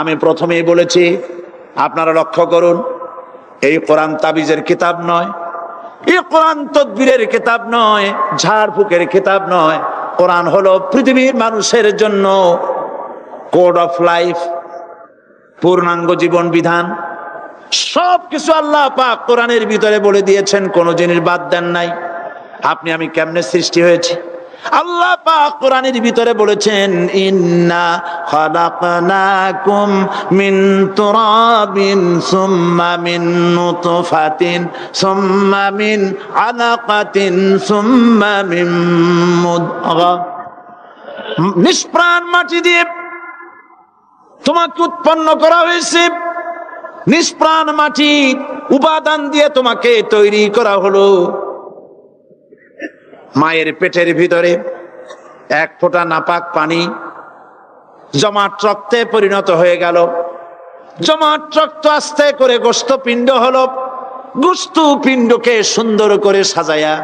আমি প্রথমেই বলেছি, আপনারা লক্ষ্য করুন, এই কোরআন তাবিজের কিতাব নয়, এই কোরআন তদবিরের কিতাব নয়, ঝাড়ফুঁকের কিতাব নয়। কোরআন হলো পৃথিবীর মানুষের জন্য কোড অফ লাইফ, পূর্ণাঙ্গ জীবন বিধান। সবকিছু আল্লাহ পাক কোরআনের ভিতরে বলে দিয়েছেন, কোনো জিনিস বাদ দেন নাই। আপনি আমি কেমনে সৃষ্টি হয়েছি আল্লাহ পাক কোরআনের ভিতরে বলেছেন, ইন্না খালাকনাকুম মিন তুরাবিন সুম্মা মিন নুতফাতিন সুম্মা মিন আলাকাতিন সুম্মা মিন মুদগা। নিষ্প্রাণ মাটি দিয়ে তোমাকে উৎপন্ন করা হয়েছে, নিষ্প্রাণ মাটি উপাদান দিয়ে তোমাকে তৈরি করা হলো। মায়ের পেটের ভিতরে এক ফোঁটা নাপাক পানি জমাট রক্তে পরিণত হয়ে গেল। জমাট রক্ত আস্তে করে গোস্ত পিণ্ড হলো। গোস্ত পিণ্ডকে সুন্দর করে সাজায়া,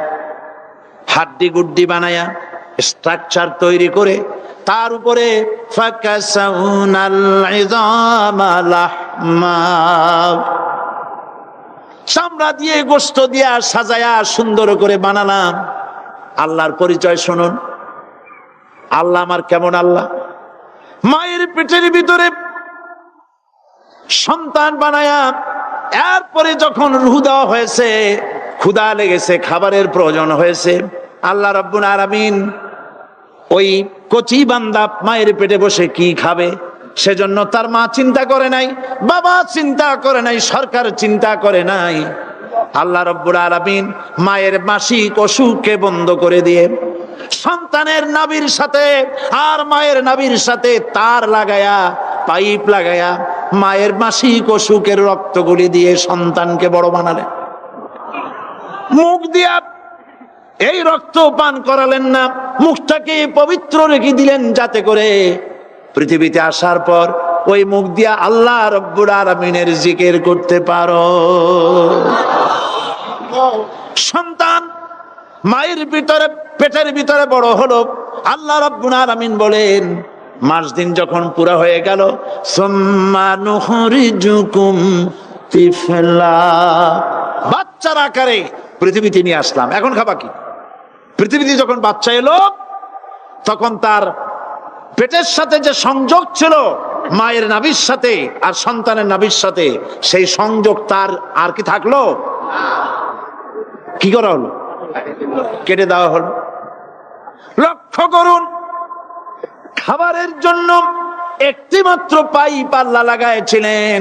হাড্ডি গুড্ডি বানায়া, স্ট্রাকচার তৈরি করে তার উপরে চামড়া দিয়ে গোস্ত দিয়া সাজায়া সুন্দর করে বানালাম। আল্লাহর পরিচয় শুনুন, আল্লাহ আমার কেমন আল্লাহ। মায়ের পেটের ভিতরে সন্তান বানায়া, এরপরে যখন রূহ দেওয়া হয়েছে, ক্ষুধা লেগেছে, খাবারের প্রয়োজন হয়েছে, আল্লাহ রাব্বুল আলামিন ওই কচি বান্দা মায়ের পেটে বসে কি খাবে, সেজন্য তার মা চিন্তা করে নাই, বাবা চিন্তা করে নাই, সরকার চিন্তা করে নাই। আল্লাহ রাব্বুল আলামিন মায়ের মাসিক অসুখকে বন্ধ করে দিয়ে সন্তানের নাভির সাথে আর মায়ের নাভির সাথে তার লাগায়া, পাইপ লাগায়া মায়ের মাসিক অসুখের রক্তগুলি দিয়ে সন্তানকে বড় বানালেন। মুখ দিয়া এই রক্ত পান করালেন না, মুখটাকে পবিত্র রেখে দিলেন, যাতে করে পৃথিবীতে আসার পর ওই মুখ দিয়া আল্লাহ রাব্বুল আলামিনের জিকির করতে পারো। সন্তান মায়ের ভিতরে, পেটের ভিতরে বড় হলো। আল্লাহ রাব্বুল আলামিন বলেন, মাস দিন যখন পুরা হয়ে গেল, সুম্মা নুখরিজুকুম তিফলা, বাচ্চার আকারে পৃথিবীতে নিয়ে আসলাম। এখন খাবা কি? পৃথিবীতে যখন বাচ্চা এলো, তখন তার পেটের সাথে যে সংযোগ ছিল মায়ের নাভির সাথে আর সন্তানের নাভির সাথে, সেই সংযোগ তার আর কি থাকলো? কি করা হলো? কেটে দেওয়া হলো। লক্ষ্য করুন, খাবারের জন্য একটি মাত্র পাইপ আল্লাহ লাগাইছিলেন,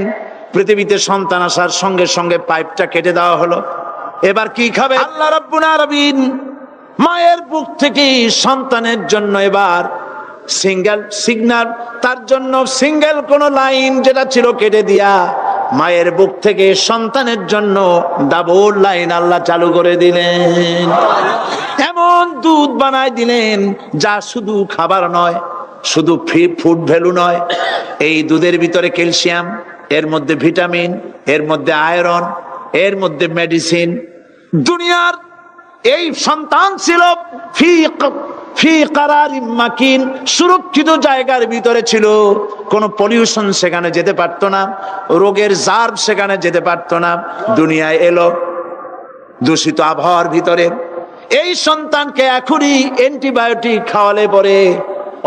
পৃথিবীতে সন্তান আসার সঙ্গে সঙ্গে পাইপটা কেটে দেওয়া হলো। এবার কি খাবে? আল্লাহ রাব্বুল আলামিন মায়ের বুক থেকে সন্তানের জন্য এবার সিঙ্গেল সিগন্যাল, তার জন্য সিঙ্গেল কোন লাইন যেটা ছিল কেটে দিয়া, মায়ের বুক থেকে সন্তানের জন্য ডাবল লাইন আল্লাহ চালু করে দিলেন। এমন দুধ বানায় দিলেন যা শুধু খাবার নয়, শুধু ফুড ভ্যালু নয়। এই দুধের ভিতরে ক্যালসিয়াম, এর মধ্যে ভিটামিন, এর মধ্যে আয়রন, এর মধ্যে মেডিসিন। দুনিয়ার এই সন্তান ছিল ফি কারারিম মাকিন, সুরক্ষিত জায়গার ভিতরে ছিল। কোন পলিউশন সেখানে যেতে পারতো না, রোগের জার্ম সেখানে যেতে পারতো না। দুনিয়ায় এলো দূষিত আবহাওয়ার ভিতরে। এই সন্তানকে এখনই অ্যান্টিবায়োটিক খাওয়ালে পরে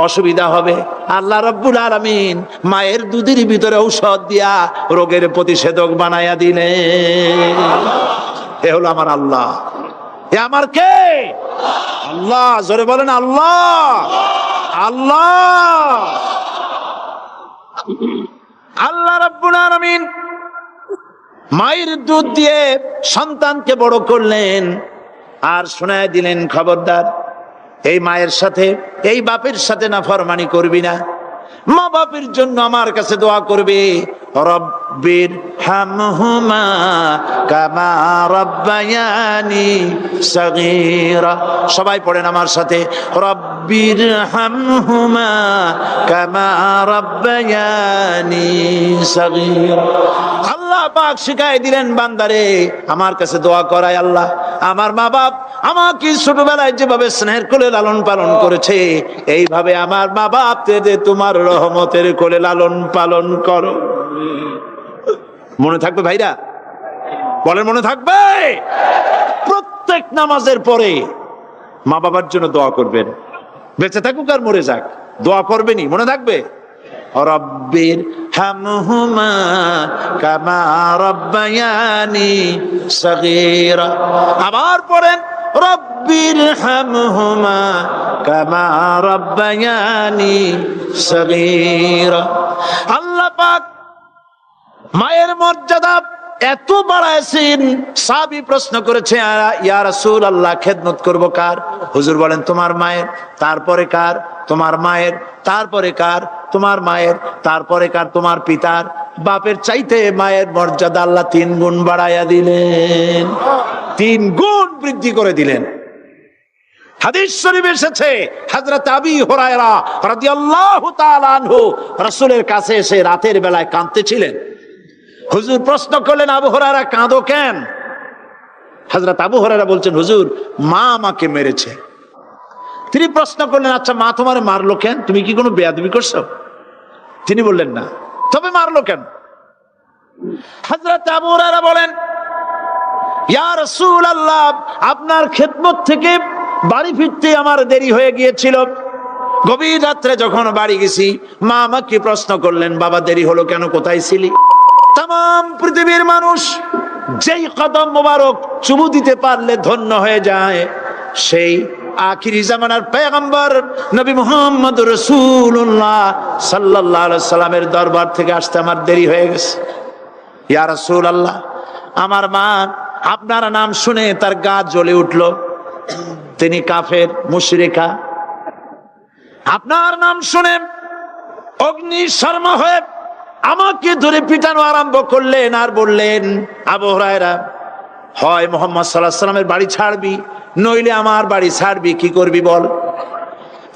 অসুবিধা হবে। আল্লাহ রাব্বুল আলামিন মায়ের দুধের ভিতরে ঔষধ দিয়া রোগের প্রতিষেধক বানায়া দিলেন। এ হলো আমার আল্লাহ। এ আমার কে? আল্লাহ। জোরে বলেন আল্লাহ। আল্লাহ, আল্লাহ রাব্বুল আলামিন মায়ের দুধ দিয়ে সন্তানকে বড় করলেন আর শোনায় দিলেন, খবরদার এই মায়ের সাথে, এই বাপের সাথে নাফরমানি করবি না। মা বাপের জন্য আমার কাছে দোয়া করবে, রব্বির হামহুমা কামা রাব্বায়ানি সাগীরা। সবাই পড়েন আমার সাথে, রব্বির হামহুমা কামা রাব্বায়ানি সাগীরা। আল্লাহ আল্লাহ পাক শিখাই দিলেন বান্দারে আমার কাছে দোয়া করায় আল্লাহ আমার মা বাপ আমাকে ছোটবেলায় যেভাবে স্নেহের কোলে লালন পালন করেছে এইভাবে আমার মা বাপকে তোমার রহমতের কোলে লালন পালন করো। মনে থাকবে ভাইরা? বলেন মনে থাকবে? প্রত্যেক নামাজের পরে মা বাবার জন্য দোয়া করবেন, বেঁচে থাকুক আর মরে যাক দোয়া করবেনই, মনে থাকবে? রব্বির হামহুমা কামা রব্বায়ানি সগীরা। আবার পড়েন রব্বির হামহুমা কামা রব্বায়ানি সগীরা। আল্লাহ পাক মায়ের মর্যাদা এত বাড়াইছেন, সাহাবী প্রশ্ন করেছে ইয়া রাসূলুল্লাহ খেদমত করব কার? হুজুর বলেন তোমার মায়ের, তারপরে কার? তোমার মায়ের, তারপরে কার? তোমার মায়ের, তারপরে কার? তোমার পিতার। বাপের চাইতে মায়ের মর্যাদা আল্লাহ 3 গুণ বাড়াইয়া দিলেন, 3 গুণ বৃদ্ধি করে দিলেন। হাদিস শরীফে এসেছে হযরত আবী হুরায়রা রাদিয়াল্লাহু তাআলা আনহু রাসূলের কাছে এসে রাতের বেলায় কাঁদতেছিলেন। হুজুর প্রশ্ন করলেন আবু হুরায়রা কাঁদো কেন? হযরত আবু হুরায়রা বলছেন হুজুর মা আমাকে মেরেছে। তিনি প্রশ্ন করলেন আচ্ছা মা তোমারে মারলো কেন? তুমি কি কোনো বেয়াদবি করছো? তিনি বললেন না। তবে মারলো কেন? হযরত আবু হুরায়রা বলেন ইয়া রাসূলুল্লাহ আপনার খেদমত থেকে বাড়ি ফিরতে আমার দেরি হয়ে গিয়েছিল। গভীর রাত্রে যখন বাড়ি গেছি মা আমাকে প্রশ্ন করলেন বাবা দেরি হলো কেন, কোথায় ছিলি? তাম পৃথিবীর মানুষ যেই কদম মোবারক চুমু দিতে পারলে ধন্য হয়ে যায় সেই আখিরি জামানার পয়গম্বর নবী মুহাম্মদ রাসূলুল্লাহ সাল্লাল্লাহু আলাইহি সাল্লামের দরবার থেকে আসতে আমার দেরি হয়ে গেছে। ইয়া রাসূলুল্লাহ আমার মা আপনার নাম শুনে তার গা জ্বলে উঠলো, তিনি কাফের মুশরিকা। আপনার নাম শুনে অগ্নি শর্মা হয়ে আমাকে ধরে পিটানো আরম্ভ করলেন আর বললেন আবু হুরায়রা হয় মুহাম্মদ সাল্লাল্লাহু আলাইহি সাল্লামের বাড়ি ছাড়বি নইলে আমার বাড়ি ছাড়বি, কি করবি বল?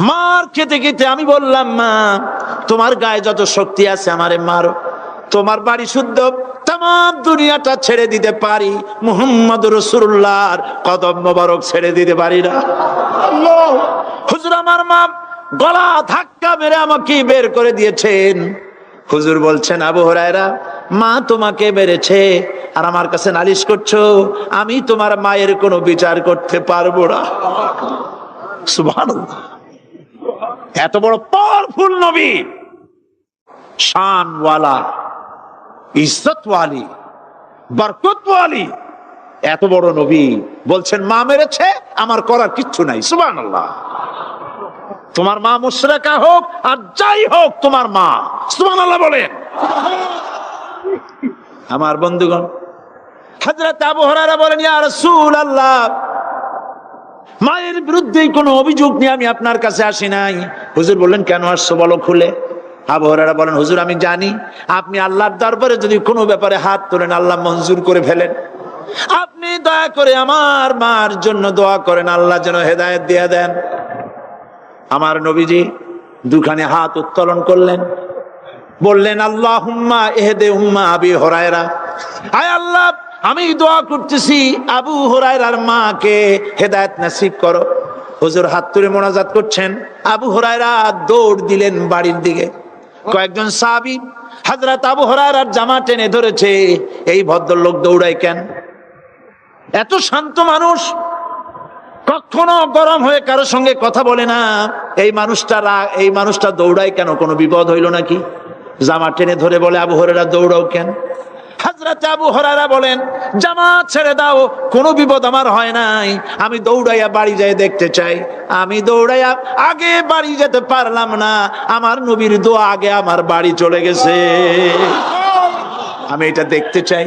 মার খেতে খেতে আমি বললাম মা তোমার গায়ে যত শক্তি আছে আমারে মারো, তোমার বাড়ি শুদ্ধ তাম দুনিয়াটা ছেড়ে দিতে পারি, মুহাম্মদ রাসূলুল্লাহর কদম মোবারক ছেড়ে দিতে পারি না। আল্লাহ হুজুর আমার মা গলা ধাক্কা মেরে আমাকে বের করে দিয়েছেন। হুজুর বলছেন আবু হুরায়রা মা তোমাকে মেরেছে আর আমার কাছে নালিশ করছো, আমি তোমার মায়ের কোনো বিচার করতে পারবো না। সুবহানাল্লাহ, এত বড় পাওয়ারফুল নবী, শানওয়ালা, ইজ্জতওয়ালি, বরকতওয়ালি, এত বড় নবী বলছেন মা মেরেছে আমার করার কিচ্ছু নাই। সুবহানাল্লাহ, তোমার মা মুশরিকা হোক আর যাই হোক তোমার মা। সুবহানাল্লাহ বলেন। আমার বন্ধুগণ হযরত আবু হুরায়রা বলেন ইয়া রাসূলুল্লাহ মায়ের বিরুদ্ধে কোনো অভিযোগ নিয়ে আমি আপনার কাছে আসি নাই। হুজুর বললেন কেন আসছো বলো খুলে। আবু হুরায়রা বলেন হুজুর আমি জানি আপনি আল্লাহর দরবারে যদি কোনো ব্যাপারে হাত তোলেন আল্লাহ মঞ্জুর করে ফেলেন, আপনি দয়া করে আমার মার জন্য দোয়া করেন আল্লাহ যেন হেদায়েত দিয়ে দেন। আমার নবীজি দুখানে হাত উত্তোলন করলেন, বললেন আল্লাহুম্মা ইহদি উম্মা আবি হুরায়রা, আয় আল্লাহ আমি দোয়া করতেছি আবু হুরায়রার মাকে হেদায়েত নসিব করো। হুজুর হাত তুলে মোনাজাত করছেন, আবু হুরায়রা দৌড় দিলেন বাড়ির দিকে। কয়েকজন সাহাবী হযরত আবু হুরায়রার জামা টেনে ধরেছে, এই ভদ্রলোক দৌড়ায় কেন? এত শান্ত মানুষ, কখনো গরম হয়ে কারো সঙ্গে কথা বলে না, এই মানুষটা দৌড়ায় কেন? কোনো বিপদ হইল নাকি? জামা টেনে ধরে বলে আবু হুরায়রা দৌড়াও কেন? হযরত আবু হুরায়রা বলেন জামা ছেড়ে দাও, কোনো বিপদ আমার হয় নাই, আমি দৌড়াইয়া বাড়ি যাই দেখতে চাই। আমি দৌড়াইয়া আগে বাড়ি যেতে পারলাম না, আমার নবীর দোয়া আগে আমার বাড়ি চলে গেছে, আমি এটা দেখতে চাই।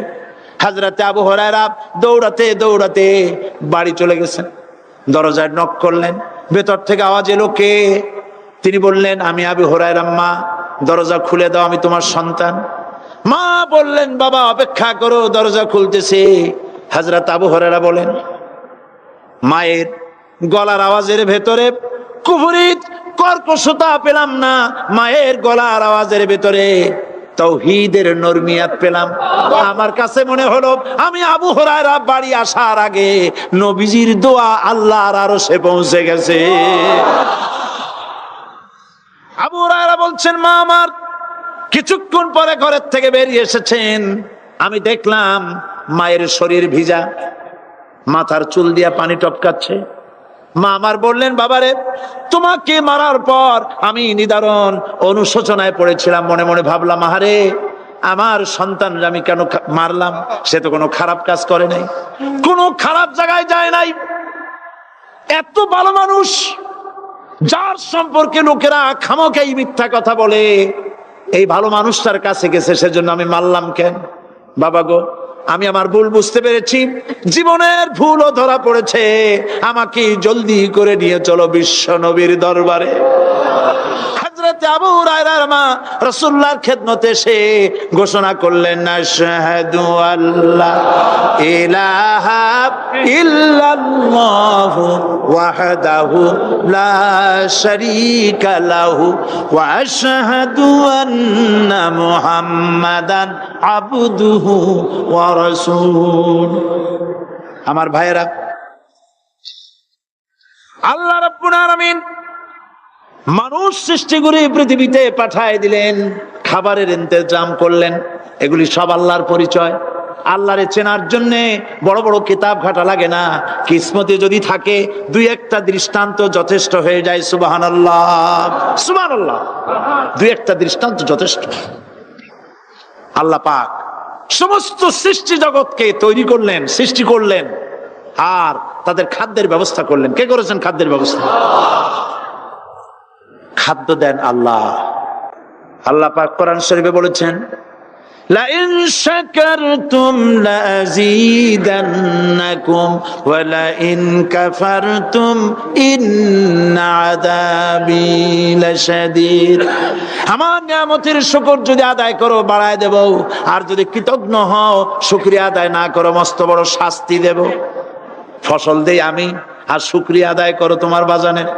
হযরত আবু হুরায়রা দৌড়াতে দৌড়াতে বাড়ি চলে গেছেন। দরজায় নক করলেন, ভেতর থেকে আওয়াজ এলো কে? তিনি বললেন আমি আবু হুরায়রা, মা দরজা খুলে দাও, আমি তোমার সন্তান। মা বললেন বাবা অপেক্ষা করো, দরজা খুলতেছে। হযরত আবু হুরায়রা বলেন মায়ের গলার আওয়াজের ভেতরে কুফরি কর্কশতা পেলাম না, মায়ের গলার আওয়াজের ভেতরে তাওহীদের নরমিয়াত পেলাম। আমার কাছে মনে হলো আমি আবু হুরায়রা বাড়ি আসার আগে নবীজির দোয়া আল্লাহর আরশে পৌঁছে গেছে। আবু হুরায়রা বলছেন, মা আমার কিছুক্ষণ পরে ঘরের থেকে বেরিয়ে এসেছেন, আমি দেখলাম মায়ের শরীর ভিজা, মাথার চুল দিয়া পানি টপকাচ্ছে। মা আমার বললেন, বাবারে তোমাকে মারার পর আমি নিদারুণ অনুশোচনায় পড়েছিলাম, মনে মনে ভাবলাম, আহারে আমার সন্তান আমি কেন মারলাম? সে তো কোনো খারাপ কাজ করে নাই, কোনো খারাপ জায়গায় যায় নাই, এত ভালো মানুষ যার সম্পর্কে লোকেরা খামোখাই মিথ্যা কথা বলে, এই ভালো মানুষটার কাছে গেছে, সেজন্য আমি মারলাম কেন? বাবা গো, আমি আমার ভুল বুঝতে পেরেছি, জীবনের ভুলও ধরা পড়েছে, আমাকে জলদি করে নিয়ে চলো বিশ্ব নবীর দরবারে। হযরত আবু হুরায়রার মা রাসূলুল্লাহর খেদমতে এসে ঘোষণা করলেন, আশহাদু আল্লা ইলাহা ইল্লাল্লাহু ওয়াহদাহু লা শারীকা লাহু ওয়া আশহাদু আন্না মুহাম্মাদান আবদুহু ওয়া রাসূলুহু। আমার ভাইয়েরা, আল্লাহ রাব্বুল আলামিন মানুষ সৃষ্টি করে পৃথিবীতে পাঠায় দিলেন, খাবারের ইন্তজাম করলেন, এগুলি সব আল্লাহর পরিচয়। আল্লাহরে চেনার জন্য বড় বড় কিতাব ঘাটা লাগে না, কিসমতে যদি থাকে দুই একটা দৃষ্টান্ত যথেষ্ট হয়ে যায়। সুবহানাল্লাহ, সুবহানাল্লাহ, দুই একটা দৃষ্টান্ত যথেষ্ট। আল্লাহ পাক সমস্ত সৃষ্টি জগৎকে তৈরি করলেন, সৃষ্টি করলেন, আর তাদের খাদ্যের ব্যবস্থা করলেন। কে করেছেন খাদ্যের ব্যবস্থা? খাদ্য দেন আল্লাহ। আল্লাহ পাক কোরআন শরীফে বলেছেন, লা ইন শাকারতুম লাযীদান্নাকুম ওয়া লা ইন কাফারতুম ইন্না আযাবি লাশাদীদ। আমার নিয়ামতের শুকর যদি আদায় করো বাড়ায় দেব, আর যদি কৃতজ্ঞ হও শুকরিয়া আদায় না করো মস্ত বড় শাস্তি দেব। ফসল দেই আমি, আর শুকরিয়া আদায় করো তোমার বাজানের।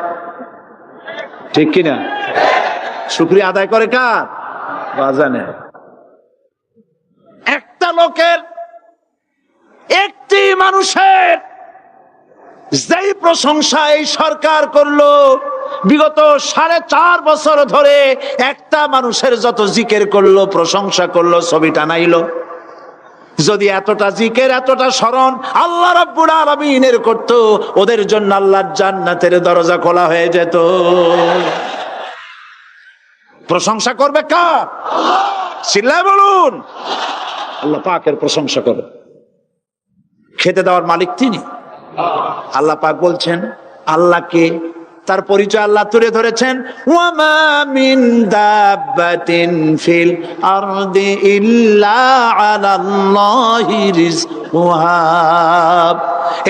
ঠিক কিনা? শুকরিয়া আদায় করে কার? বাজানে। একটা লোকের, একটি মানুষের যেই প্রশংসা এই সরকার করলো, বিগত 4.5 বছর ধরে একটা মানুষের যত জিকির করলো, প্রশংসা করলো, ছবি টানাইলো, যদি এতটা জিকির এতটা স্মরণ আল্লাহ রাব্বুল আলামিনের করতো, ওদের জন্য আল্লাহর জান্নাতের দরজা খোলা হয়ে যেত। প্রশংসা করবে কার? আল্লাহ। চিল্লায় বলুন, আল্লাহ পাকের প্রশংসা করো। খেতে দেওয়ার মালিক তিনি। আল্লাহ পাক বলছেন, আল্লাহকে, তার পরিচয় আল্লাহ তুলে ধরেছেন, ওয়ামা মিন দাব্বাতিন ফিল আরদি ইল্লা আলাল্লাহি রিজকুহা।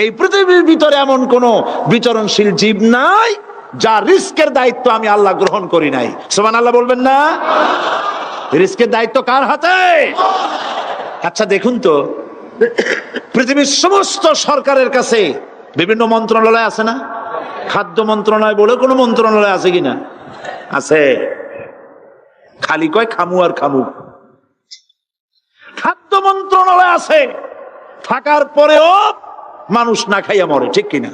এই পৃথিবীর ভিতরে এমন কোন বিচরণশীল জীব নাই যার রিস্কের দায়িত্ব আমি আল্লাহ গ্রহণ করি নাই। সুবহানাল্লাহ বলবেন না? রিস্কের দায়িত্ব কার হাতে? আচ্ছা দেখুন তো, পৃথিবীর সমস্ত সরকারের কাছে বিভিন্ন মন্ত্রণালয় আছে না? খাদ্য মন্ত্রণালয় বলে কোনো মন্ত্রণালয় আছে কিনা? আছে। খালি কয় খামু আর খামু। খাদ্য মন্ত্রণালয় আছে, থাকার পরেও মানুষ না খাইয়া মরে। ঠিক কিনা?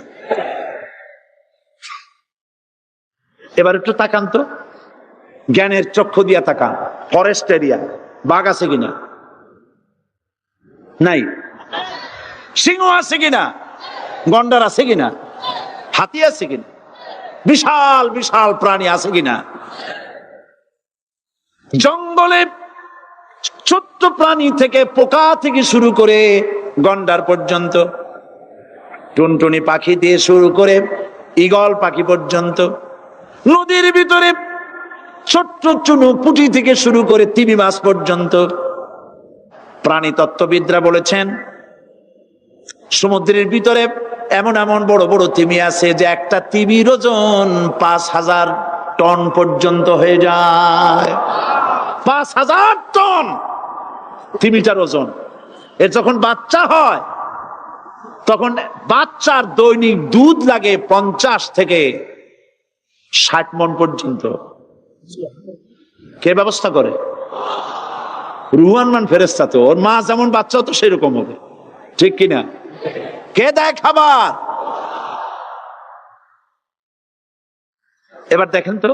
এবার একটু তাকান তো, জ্ঞানের চক্ষু দিয়া তাকান। ফরেস্ট এরিয়া, বাঘ আছে কিনা? নাই। সিংহ আছে কিনা? গন্ডার আছে কিনা? হাতি আছে কিনা? বিশাল বিশাল প্রাণী আছে কিনা? জঙ্গলে ছোট্ট প্রাণী থেকে, পোকা থেকে শুরু করে গন্ডার পর্যন্ত, টুনটুনি পাখি দিয়ে শুরু করে ঈগল পাখি পর্যন্ত, নদীর ভিতরে ছোট্ট চুনু পুঁটি থেকে শুরু করে তিমি মাছ পর্যন্ত। প্রাণী তত্ত্ববিদরা বলেছেন, সমুদ্রের ভিতরে এমন এমন বড় বড় তিমি আছে যে একটা তিমির ওজন 5000 টন পর্যন্ত হয়ে যায়। 5000 টন তিমিটার ওজন। এর যখন বাচ্চা হয়, তখন বাচ্চার দৈনিক দুধ লাগে 50 থেকে 60 মণ পর্যন্ত। কে ব্যবস্থা করে? রুহানমান ফেরেশতা তো, ওর মা যেমন বাচ্চাও তো সেরকম হবে, ঠিক কিনা? কে দেয় খাবার? এবার দেখেন তো,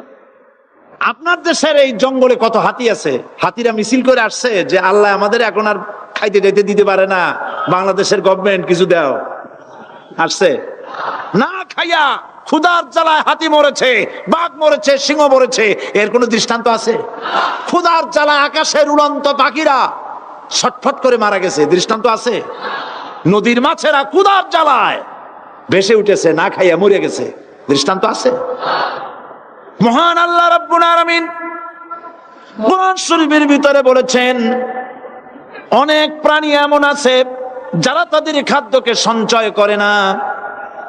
আপনার দেশের এই জঙ্গলে কত হাতি আছে, হাতিরা মিছিল করে আসছে যে আল্লাহ আমাদের এখন আর খাইতে যাইতে দিতে পারে না, বাংলাদেশের গভর্নমেন্ট কিছু দাও, আসছে না? খাইয়া ক্ষুধার জ্বালায় হাতি মরেছে, বাঘ মরেছে, সিংহ মরেছে, এর কোন দৃষ্টান্ত আছে? ক্ষুধার জ্বালায় আকাশের উড়ন্ত পাখিরা ছটফট করে মারা গেছে, দৃষ্টান্ত আছে? নদীর মাছেরা ক্ষুধার জ্বালায় ভেসে উঠেছে, না খাইয়া মরে গেছে, দৃষ্টান্ত আছে? মহান আল্লাহ রাব্বুল আলামিন কোরআন শরীফের ভিতরে বলেছেন, অনেক প্রাণী এমন আছে যারা তাদের খাদ্যকে সঞ্চয় করে না,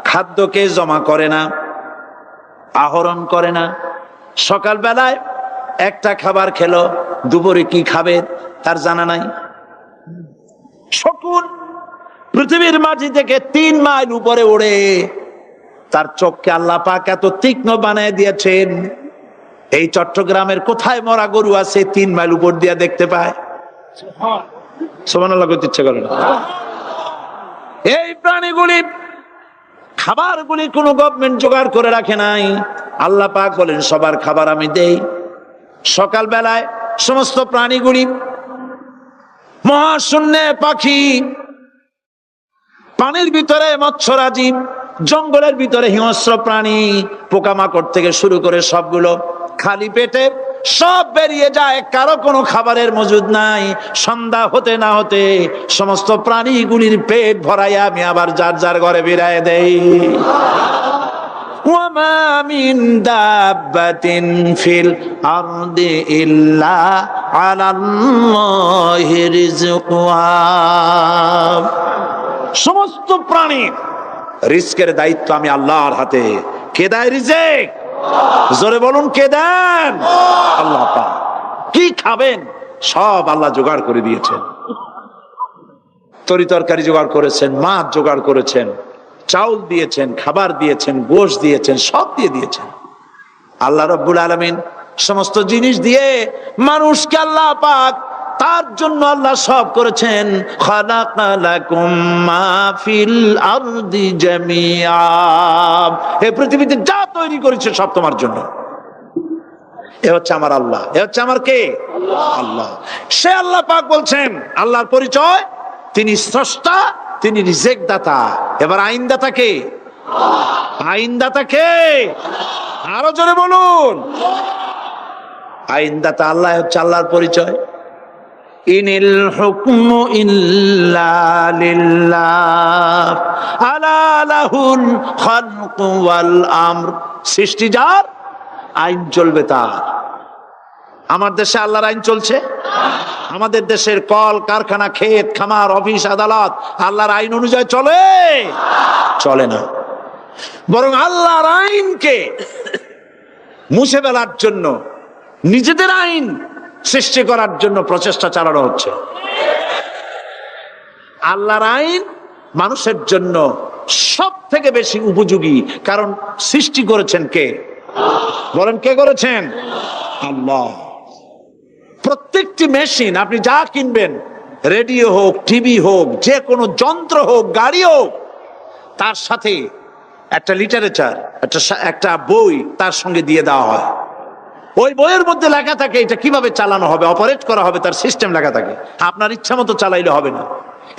খাদ্যকে জমা করে না, আহরণ করে না। সকাল বেলায় একটা খাবার খেলো, দুপুরে কি খাবে তার জানা নাই। শকুন পৃথিবীর মাটি থেকে 3 মাইল উপরে ওড়ে, তার চোখকে আল্লাহ পাক এত তীক্ষ্ণ বানিয়ে দিয়েছেন, এই চট্টগ্রামের কোথায় মরা গরু আছে 3 মাইল উপর দিয়ে দেখতে পায়? সুবহানাল্লাহ করতে ইচ্ছে করে না। এই প্রাণীগুলি খাবারগুলি কোন গভর্নমেন্ট জোগাড় করে রাখে নাই, আল্লাহ পাক বলেন সবার খাবার আমি দেই। সকাল বেলায় সমস্ত প্রাণীগুলি, মহাশূন্যে পাখি, পানির ভিতরে মৎস্যরাজি, জঙ্গলের ভিতরে হিংস্র প্রাণী, পোকামাকড় থেকে শুরু করে সবগুলো খালি পেটে সব বেরিয়ে যায়, কারো কোনো খাবারের মজুদ নাই। সন্ধ্যা হতে না হতে সমস্ত প্রাণীগুলির পেট ভরাইয়া আমি আবার যার যার ঘরে বেরায় দেই। ওয়ামা মিন দাব্বাতিন ফিল আরদি ইল্লা আলাল্লাহি রিজকুহা। সমস্ত প্রাণী রিজকের দায়িত্ব আমি আল্লাহর হাতে। কে দেয় রিজেক? জোরে বলুন, কে দেন? আল্লাহ পাক। কি খাবেন সব আল্লাহ জোগাড় করে দিয়েছেন। তরি তরকারি জোগাড় করেছেন, মাছ জোগাড় করেছেন, চাউল দিয়েছেন, খাবার দিয়েছেন, গোশত দিয়েছেন, সব দিয়ে দিয়েছেন। আল্লাহ রাব্বুল আলামিন সমস্ত জিনিস দিয়ে মানুষকে আল্লাহ পাক তার জন্য আল্লাহ সব করেছেন। খালাকালাকুম মা ফিল আরদি জামিআ, এই পৃথিবীতে যা তৈরি করেছে সব তোমার জন্য। এ হচ্ছে আমার আল্লাহ, এ হচ্ছে আমার কে? আল্লাহ। সে আল্লাহ পাক বলছেন, আল্লাহর পরিচয়, তিনি স্রষ্টা, তিনি রিজেক দাতা। এবার আইনদাতা কে? আইনদাতা কে? আরো জোরে বলুন। আইনদাতা আল্লাহ, হচ্ছে আল্লাহর পরিচয়। ইনিল হুকমু ইল্লা লিল্লাহ আলা লাহুল খালকু ওয়াল আমর। সৃষ্টি যার, আইন চলবে তার। আমার দেশে আল্লাহর আইন চলছে? আমাদের দেশের কল কারখানা, ক্ষেত খামার, অফিস আদালত আল্লাহর আইন অনুযায়ী চলে? চলে না। বরং আল্লাহর আইনকে মুছে ফেলার জন্য নিজেদের আইন সৃষ্টি করার জন্য প্রচেষ্টা চালানো হচ্ছে। আল্লাহর আইন মানুষের জন্য সব থেকে বেশি উপযোগী, কারণ সৃষ্টি করেছেন কে? বলেন, কে করেছেন? আল্লাহ। প্রত্যেকটি মেশিন আপনি যা কিনবেন, রেডিও হোক, টিভি হোক, যে কোনো যন্ত্র হোক, গাড়ি হোক, তার সাথে একটা লিটারেচার, একটা বই তার সঙ্গে দিয়ে দেওয়া হয়। ওই বইয়ের মধ্যে লেখা থাকে এটা কিভাবে চালানো হবে, অপারেট করা হবে, তার সিস্টেম লেখা থাকে। আপনার ইচ্ছা মতো চালাইলে হবে না।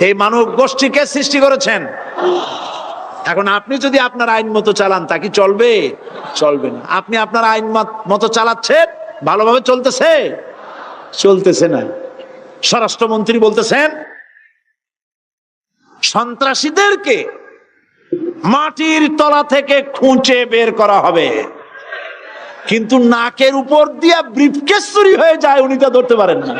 এই মানব গোষ্ঠীকে সৃষ্টি করেছেন। এখন আপনি যদি আপনার আইন মতো চালান, তা কি চলবে? চলবে না। আপনি আপনার আইন মতো চালাচ্ছেন, ভালোভাবে চলতেছে? চলতেছে না। স্বরাষ্ট্রমন্ত্রী বলতেছেন সন্ত্রাসীদেরকে মাটির তলা থেকে খুঁজে বের করা হবে, কিন্তু নাকের উপর দিয়া ব্রিফকেস চুরি হয়ে যায়, উনি তা ধরতে পারেন না।